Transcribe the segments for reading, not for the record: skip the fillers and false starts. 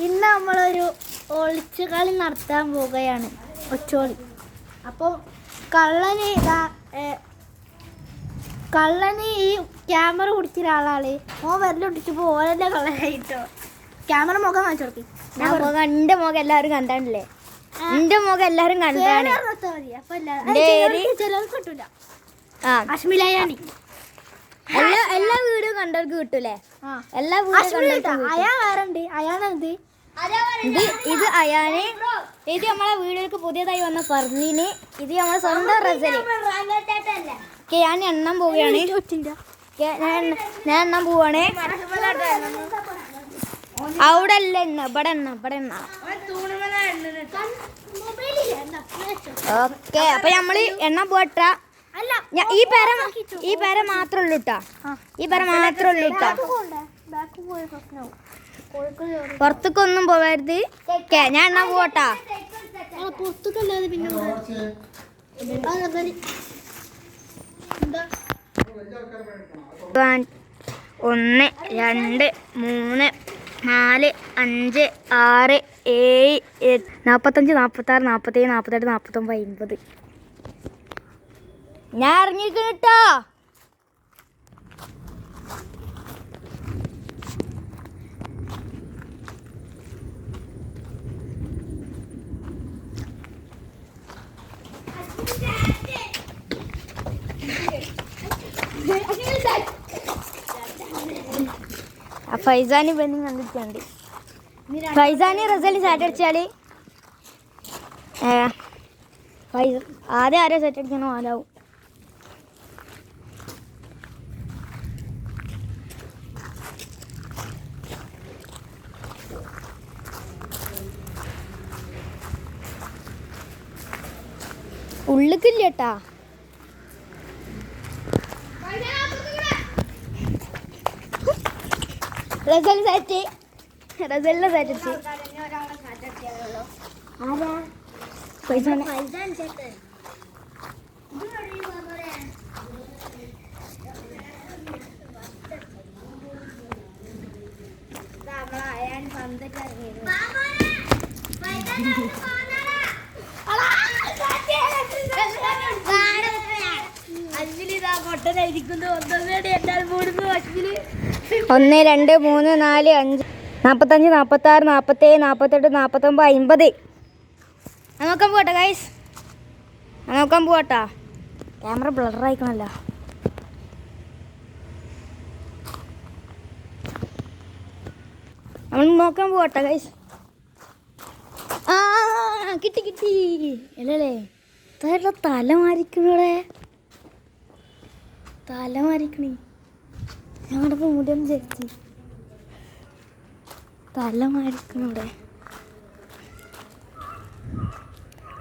ഇന്ന് നമ്മളൊരു ഒളിച്ചു കളി നടത്താൻ പോവുകയാണ്, ഒച്ചോളി. അപ്പോൾ കള്ളന് ഈ ക്യാമറ പിടിച്ച ഒരാളാണ്. ഓൻ വരലൊട്ടിച്ചപ്പോൾ ഓരല്ലേ കള്ളനായിട്ടോ. ക്യാമറ മുഖം കാണിച്ചു കൊടുക്കി. എന്റെ മുഖം എല്ലാവരും കണ്ടാണല്ലേ? എന്റെ മുഖം എല്ലാരും കണ്ടാണ്. ചിലർക്ക് കിട്ടൂല. അശ്മിലയാണി എല്ലാ വീഡിയോ കണ്ടവർക്ക് കിട്ടൂലേ? എല്ലാ വീഡിയോ അയാൾ വേറെ അയാളെന്ത് ഇത് അയാന്. ഇത് നമ്മളെ വീഡിയോക്ക് പുതിയതായി വന്ന പറഞ്ഞിന്. ഇത് നമ്മളെ സ്വന്തം റസല്. ഞാൻ എണ്ണം പോവുകയാണ്. ഞാൻ എണ്ണം പോവാണ്. അവിടെ അല്ല എണ്ണ, ഇവിടെ എണ്ണ, ഇവിടെ എണ്ണ. ഓക്കെ, അപ്പൊ നമ്മള് എണ്ണ പോട്ടാ. ഈ പേര മാത്രമേ ഉള്ളൂ കേട്ടാ. ഈ പേര മാത്രമേ ഉള്ളൂ കേട്ടാ. പുറത്തേക്കൊന്നും പോവരുത്. ഞാൻ എണ്ണ പോട്ടാ. പുറത്തേക്കല്ലാതെ പിന്നെ 1 2 3 4 5 6 7 45 46 47 48 49 50. ഞാൻ ഇറങ്ങിയിരിക്കുന്നു കേട്ടോ. ഫൈസാനി ബന്ധം കണ്ടിട്ടുണ്ട്. ഫൈസാനി റസല് സെറ്റ് അടിച്ചാല് ആദ്യം ആരോ സെറ്റ് അടിക്കണോ ആരാവും. ഉള്ളിക്കില്ല കേട്ടാ. റസല് സെറ്റ്, റസലിനെ സെറ്റ് അടിച്ച്. ഒന്ന് 2 3 4 5 45 46 47 48 49 50. നോക്കാൻ പോട്ടെ ഗൈസ്, നോക്കാൻ പോട്ടാ. ക്യാമറ ബ്ലർ ആയിക്കണല്ലോ. നമ്മൾ നോക്കാൻ പോട്ടെ ഗൈസ്. കിട്ടി കിട്ടി. അല്ലല്ലേ തല മാരിക്കണോടെ, തല മാരിക്കണേ. ഞങ്ങളുടെ മുടിയൊന്നും ചേച്ചി തല മാരിക്കണോടെ.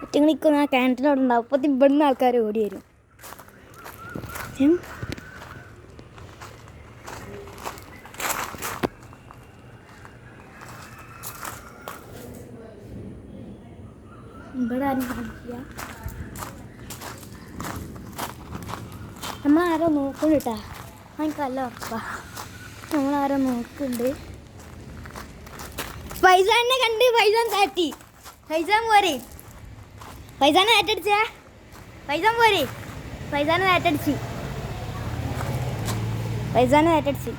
ഒറ്റ നിൽക്കുന്ന ആ ക്യാൻറ്റീൻ അവിടെ ഉണ്ടാവും. അപ്പോൾ ഇവിടുന്ന് ആൾക്കാർ ഓടി വരും. ഇവിടെ ആരും കാണില്ല. നമ്മളാരോ നോക്കുന്നുണ്ട് കേട്ടാ. എനിക്കല്ല ഉറപ്പാ നമ്മളാരോ നോക്കുന്നുണ്ട്. ഫൈസാനെ കണ്ട് ഫൈസാൻ താറ്റി. ഫൈസാൻ പോരെ, ഫൈസാനെ ഏറ്റടിച്ച. ഫൈസാൻ പോരെ, ഫൈസാനെ ഏറ്റടിച്ച്. ഫൈസാനെ ഏറ്റടിച്ച്.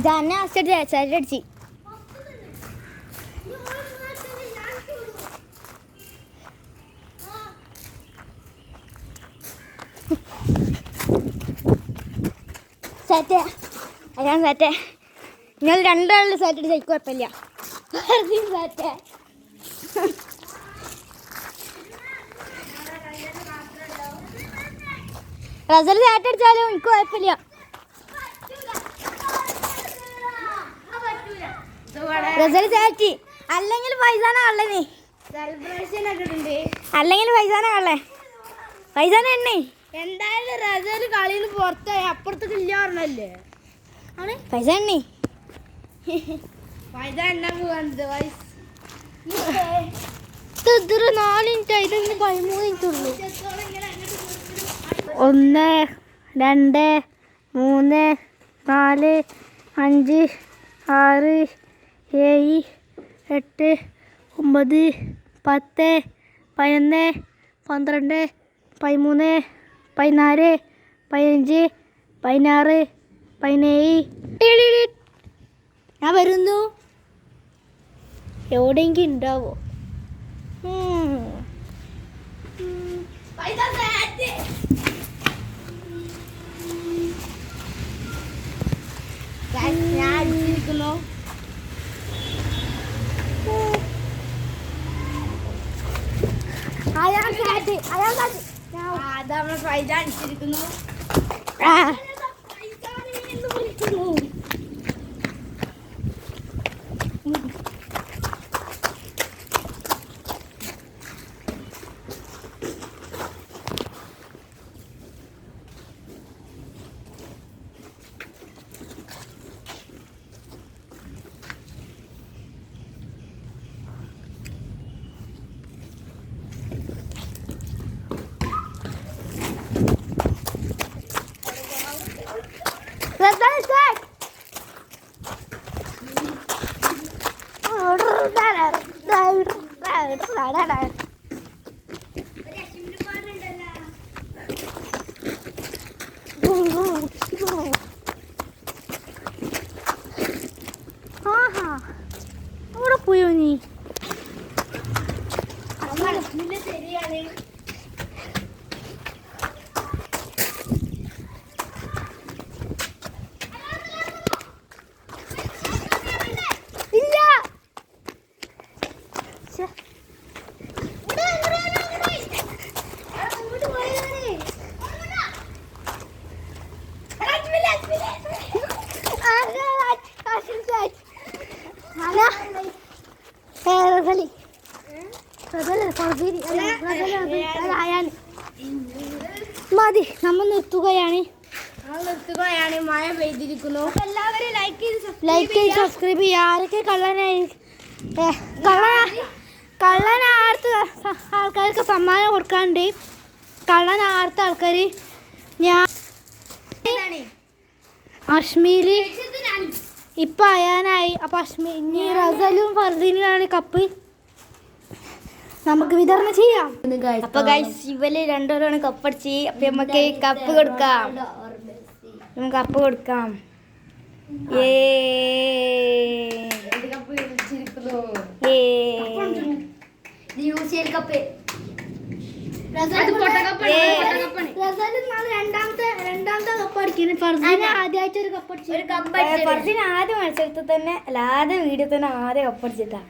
ജാനെ അടിച്ച്. സെറ്റ് അയാൾ സെറ്റ്. നിങ്ങൾ രണ്ടാളുടെ സെറ്റ് അടിച്ച് കുഴപ്പമില്ല. സെറ്റ് റസൽ സെറ്റ് അടിച്ചാലും എനിക്ക് കുഴപ്പമില്ല. റസൽ സെറ്റ് അല്ലെങ്കിൽ ഫൈസാന കള്ളനെ, അല്ലെങ്കിൽ ഫൈസാന കള്ളേ. ഫൈസാന എണ്ണേ എന്തായാലും റസൽ കളിയിൽ പുറത്തായി. അപ്പുറത്തേക്ക് ഇല്ല പറഞ്ഞല്ലേ പൈസ എണ്ണി. പൈസ എണ്ണാൻ പോവാണ്ട് 4 മിനിറ്റ് ആയിട്ട് 13 മിനിറ്റ് ഉള്ളൂ. 1 2 3 4 5 6 7 8 9 10 11 12 13 14 15 16 17 ഞാൻ വരുന്നു. എവിടെയെങ്കിലും ഉണ്ടാവോ? ഞാൻ അടിച്ചിരിക്കുന്നു. അതാണ് പൈസ അടിച്ചിരിക്കുന്നു. അവിടെ പോയോ നീ? ശരിയാണ്. മതി, നമ്മൾ നിർത്തുകയാണ്. മഴ പെയ്തിരിക്കുന്നു. എല്ലാവരും ലൈക്ക് ചെയ്ത് സബ്സ്ക്രൈബ് ചെയ്യുക. ആരൊക്കെ കള്ളനാർത്ത ആൾക്കാർക്ക് സമ്മാനം കൊടുക്കാനുണ്ട്. കള്ളനാർത്ത ആൾക്കാർ ഞാൻ അഷ്മിയില് ഇപ്പം അയാനായി. അപ്പം അഷ്മി ഇനി റസലും ഫർദീനിലാണ് കപ്പ് നമുക്ക് വിതരണം ചെയ്യാം. അപ്പൊ ഗൈസ് ഇവര് രണ്ടുപേരാണ് കപ്പടിച്ച്. അപ്പൊ നമുക്ക് കപ്പ് കൊടുക്കാം. നമുക്ക് കപ്പ് കൊടുക്കാം. രണ്ടാമത്തെ കപ്പ് അടിക്കുന്നു. ഫർദീന ആദ്യമായിട്ട് ഒരു കപ്പ് അടിച്ചു. ഫർദീന ആദ്യം മത്സരത്തിൽ തന്നെ ആദ്യ വീഡിയോ തന്നെ ആദ്യം കപ്പടിച്ചിട്ടാ.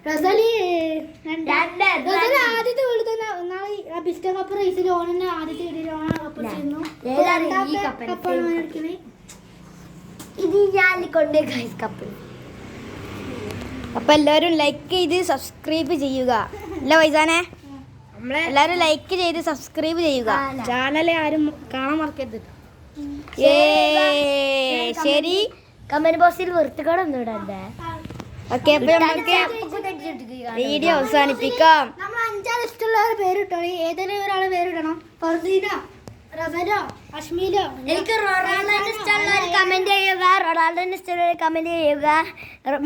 ആദ്യത്തെ വീട് തന്നെ നാളെ ബിസ്കറ്റ് കപ്പ് റേസിൽ ഓണെന്നെ ആദ്യത്തെ വീഡിയോയിൽ ഓണ കപ്പ് അടിച്ചിരുന്നു. ഇത് ഞാൻ കൊണ്ട് കപ്പ്. അപ്പൊ എല്ലാവരും ലൈക്ക് ചെയ്ത് സബ്സ്ക്രൈബ് ചെയ്യുക. അല്ല വൈസാനെ, എല്ലാവരും ലൈക്ക് ചെയ്ത് സബ്സ്ക്രൈബ് ചെയ്യുക. ചാനൽ ആരും കാണാൻ മറക്കരുത്. ശരി, കമന്റ് ബോക്സിൽ വൃത്തികേടൊന്നും ഇടണ്ടേ. ഓക്കെ, അപ്പൊ നമുക്ക് വീഡിയോ അവസാനിപ്പിക്കാം. നമ്മൾ 5 ഇഷ്ടമുള്ളവരെ പേരിട്ടോ. ഏതെങ്കിലും ഒരാളെ പേരിടണം. ഫർദീന, റസലോ, അഷ്മിലോ. എനിക്ക് റൊണാൾഡോനെ ഇഷ്ടമുള്ളവർ കമന്റ് ചെയ്യുക. റൊണാൾഡോനെ ഇഷ്ടമുള്ളവർ കമന്റ് ചെയ്യുക.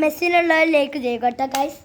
മെസ്സിനുള്ളവർ ലൈക്ക് ചെയ്യുക കേട്ടോ ഗൈസ്.